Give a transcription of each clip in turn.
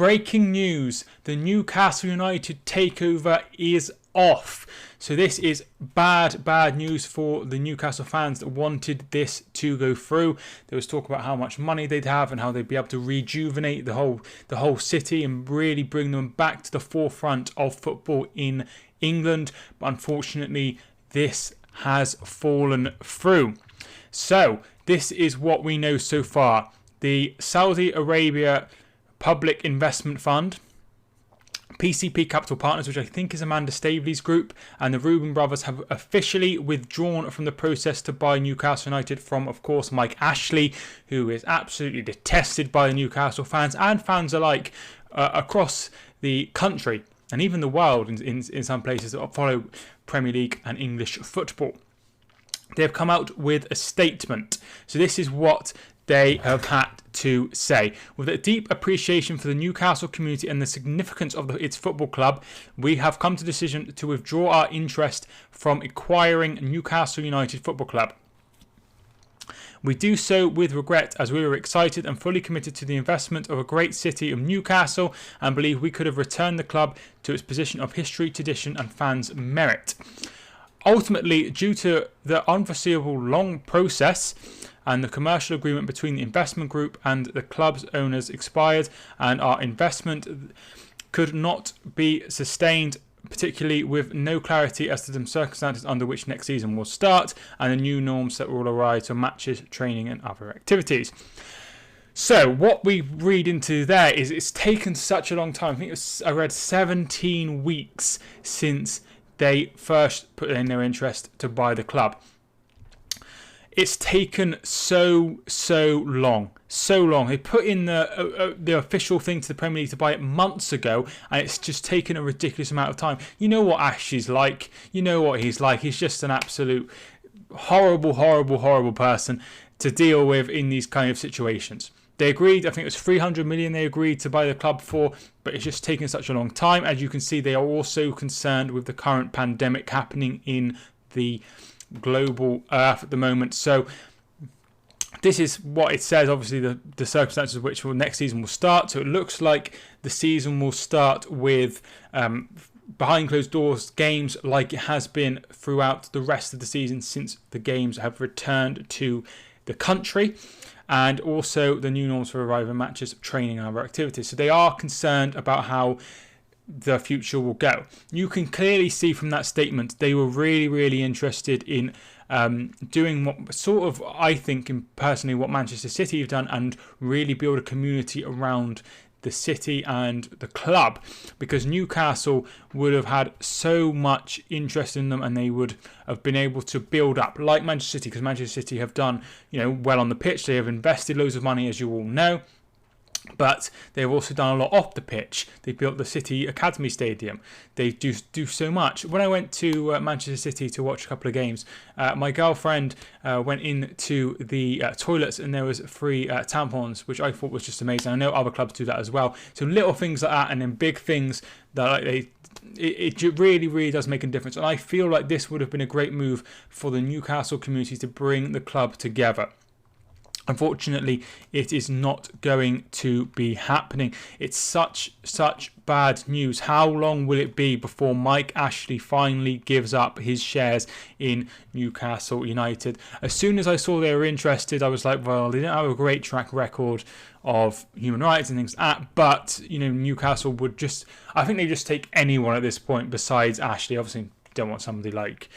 breaking news, the Newcastle United takeover is off. So this is bad news for the Newcastle fans that wanted this to go through. There was talk about how much money they'd have and how they'd be able to rejuvenate the whole city and really bring them back to the forefront of football in England. But unfortunately, this has fallen through. So this is what we know so far. The Saudi Arabia Public Investment Fund, PCP Capital Partners, which I think is Amanda Staveley's group, and the Reuben brothers have officially withdrawn from the process to buy Newcastle United from, of course, Mike Ashley, who is absolutely detested by the Newcastle fans and fans alike across the country and even the world in some places that follow Premier League and English football. They've come out with a statement. So this is what they have had to say. With a deep appreciation for the Newcastle community and the significance of its football club, we have come to the decision to withdraw our interest from acquiring Newcastle United Football Club. We do so with regret, as we were excited and fully committed to the investment of a great city of Newcastle and believe we could have returned the club to its position of history, tradition and fans' merit. Ultimately, due to the unforeseeable long process and the commercial agreement between the investment group and the club's owners expired, and our investment could not be sustained, particularly with no clarity as to the circumstances under which next season will start and the new norms that will arise for matches, training and other activities. So what we read into there is it's taken such a long time. I read 17 weeks since they first put in their interest to buy the club. It's taken so long. They put in the official thing to the Premier League to buy it months ago, and it's just taken a ridiculous amount of time. You know what Ashley's like. You know what he's like. He's just an absolute horrible person to deal with in these kind of situations. They agreed, I think it was 300 million they agreed to buy the club for, but it's just taken such a long time. As you can see, they are also concerned with the current pandemic happening in the global earth at the moment. So this is what it says, obviously the circumstances of which next season will start. So it looks like the season will start with behind closed doors games like it has been throughout the rest of the season since the games have returned to the country, and also the new norms for arrival matches, training and other activities. So they are concerned about how the future will go. You can clearly see from that statement they were really interested in doing what sort of, I think, personally, what Manchester City have done and really build a community around the city and the club, because Newcastle would have had so much interest in them and they would have been able to build up like Manchester City, because Manchester City have done well on the pitch. They have invested loads of money, as you all know, but they've also done a lot off the pitch. They built the City Academy Stadium. They do so much. When I went to Manchester City to watch a couple of games, my girlfriend went into the toilets and there was free tampons, which I thought was just amazing. I know other clubs do that as well. So little things like that, and then big things that it really does make a difference. And I feel like this would have been a great move for the Newcastle community to bring the club together. Unfortunately, it is not going to be happening. It's such bad news. How long will it be before Mike Ashley finally gives up his shares in Newcastle United? As soon as I saw they were interested, I was like, well, they don't have a great track record of human rights and things like that, but Newcastle would just, I think they just take anyone at this point besides Ashley. Obviously, don't want somebody like,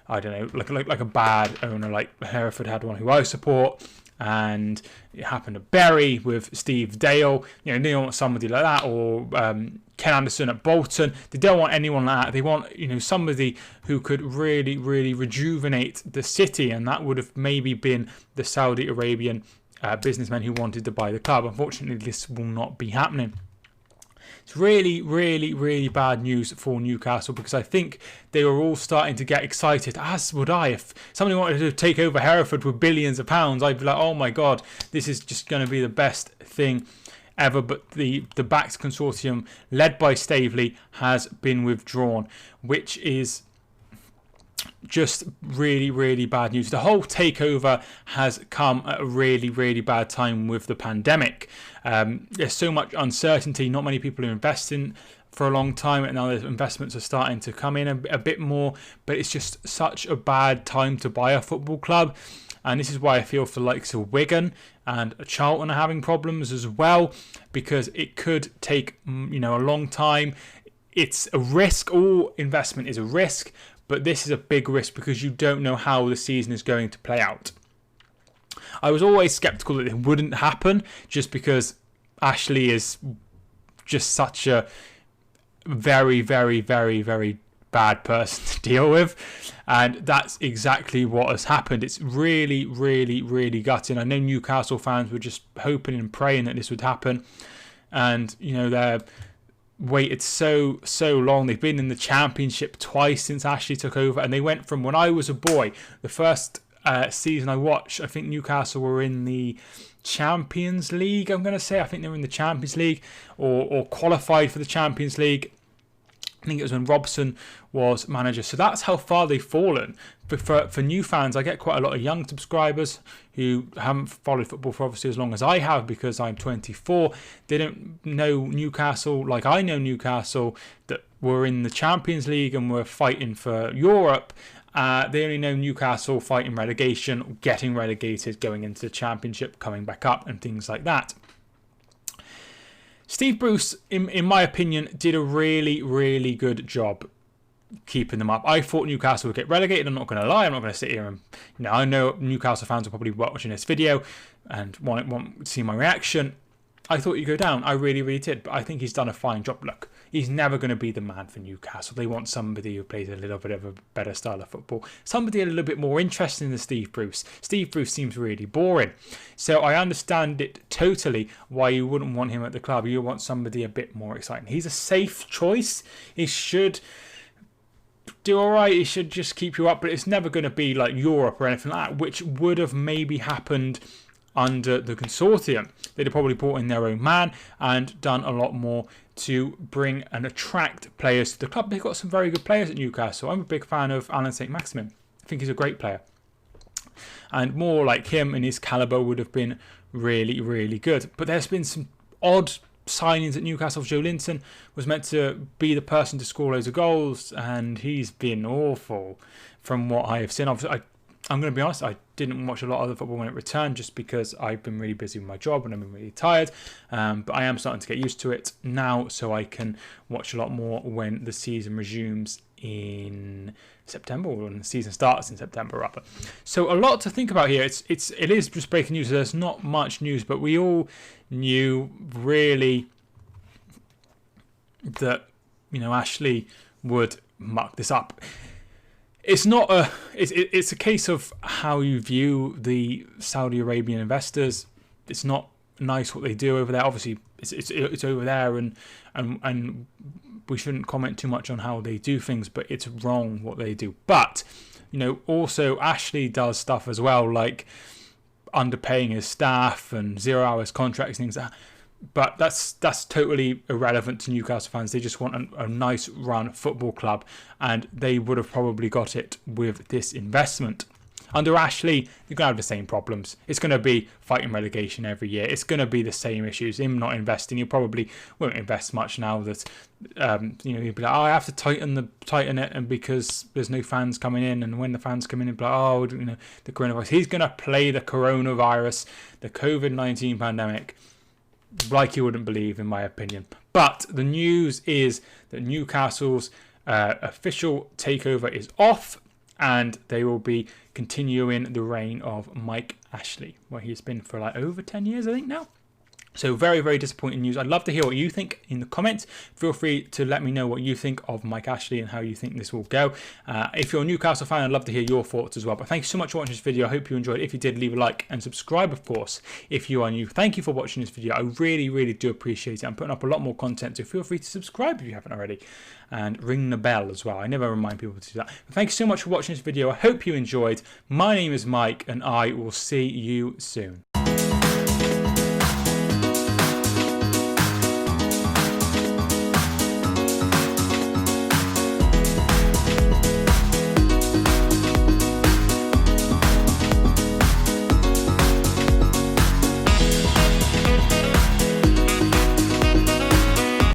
I don't know, like a bad owner like Hereford had one who I support. And it happened to Bury with Steve Dale. They don't want somebody like that, or Ken Anderson at Bolton. They don't want anyone like that. They want somebody who could really rejuvenate the city, and that would have maybe been the Saudi Arabian businessman who wanted to buy the club. Unfortunately, this will not be happening. It's really bad news for Newcastle, because I think they were all starting to get excited, as would I. If somebody wanted to take over Hereford with billions of pounds, I'd be like, oh my God, this is just going to be the best thing ever. But the backed consortium led by Staveley has been withdrawn, which is just really, really bad news. The whole takeover has come at a really, really bad time with the pandemic. There's so much uncertainty. Not many people are investing for a long time, and now the investments are starting to come in a bit more. But it's just such a bad time to buy a football club. And this is why I feel for the likes of Wigan and Charlton are having problems as well, because it could take a long time. It's a risk. All investment is a risk, but this is a big risk because you don't know how the season is going to play out. I was always skeptical that it wouldn't happen, just because Ashley is just such a very, very, very, very bad person to deal with, and that's exactly what has happened. It's really, really, really gutting. I know Newcastle fans were just hoping and praying that this would happen, and they're waited so long. They've been in the Championship twice since Ashley took over, and they went from, when I was a boy, the first season I watched, I think Newcastle were in the Champions League, I'm going to say. I think they were in the Champions League or qualified for the Champions League. I think it was when Robson was manager. So that's how far they've fallen. But for new fans, I get quite a lot of young subscribers who haven't followed football for obviously as long as I have, because I'm 24. They don't know Newcastle like I know Newcastle, that were in the Champions League and were fighting for Europe. They only know Newcastle fighting relegation, getting relegated, going into the Championship, coming back up, and things like that. Steve Bruce, in my opinion, did a really, really good job keeping them up. I thought Newcastle would get relegated. I'm not going to lie. I'm not going to sit here and, I know Newcastle fans will probably be watching this video and want to see my reaction. I thought you'd go down. I really, really did. But I think he's done a fine job. Look, he's never going to be the man for Newcastle. They want somebody who plays a little bit of a better style of football. Somebody a little bit more interesting than Steve Bruce. Steve Bruce seems really boring. So I understand it totally why you wouldn't want him at the club. You want somebody a bit more exciting. He's a safe choice. He should do all right. He should just keep you up. But it's never going to be like Europe or anything like that, which would have maybe happened under the Consortium. They'd have probably brought in their own man and done a lot more to bring and attract players to the club. They've got some very good players at Newcastle. I'm a big fan of Alan St. Maximin. I think he's a great player. And more like him and his calibre would have been really, really good. But there's been some odd signings at Newcastle. Joe Linton was meant to be the person to score loads of goals, and he's been awful from what I have seen. Obviously, I'm going to be honest, I didn't watch a lot of the football when it returned, just because I've been really busy with my job and I've been really tired. But I am starting to get used to it now, so I can watch a lot more when the season resumes in September, or when the season starts in September, rather. So a lot to think about here. It is just breaking news. There's not much news, but we all knew really that Ashley would muck this up. It's not a. It's a case of how you view the Saudi Arabian investors. It's not nice what they do over there. Obviously, it's over there, and we shouldn't comment too much on how they do things. But it's wrong what they do. But also Ashley does stuff as well, like underpaying his staff and 0 hours contracts, things like that. But that's totally irrelevant to Newcastle fans. They just want a nice run football club, and they would have probably got it with this investment. Under Ashley, you're going to have the same problems. It's going to be fighting relegation every year. It's going to be the same issues. Him not investing, you probably won't invest much now that you'll be like, I have to tighten it, and because there's no fans coming in, and when the fans come in, it'll be like, the coronavirus. He's going to play the coronavirus, the COVID-19 pandemic, like you wouldn't believe, in my opinion. But the news is that Newcastle's official takeover is off, and they will be continuing the reign of Mike Ashley, where he's been for like over 10 years, I think, now. So very, very disappointing news. I'd love to hear what you think in the comments. Feel free to let me know what you think of Mike Ashley and how you think this will go. If you're a Newcastle fan, I'd love to hear your thoughts as well. But thank you so much for watching this video. I hope you enjoyed it. If you did, leave a like and subscribe, of course, if you are new. Thank you for watching this video. I really, really do appreciate it. I'm putting up a lot more content, so feel free to subscribe if you haven't already. And ring the bell as well. I never remind people to do that. But thank you so much for watching this video. I hope you enjoyed. My name is Mike, and I will see you soon.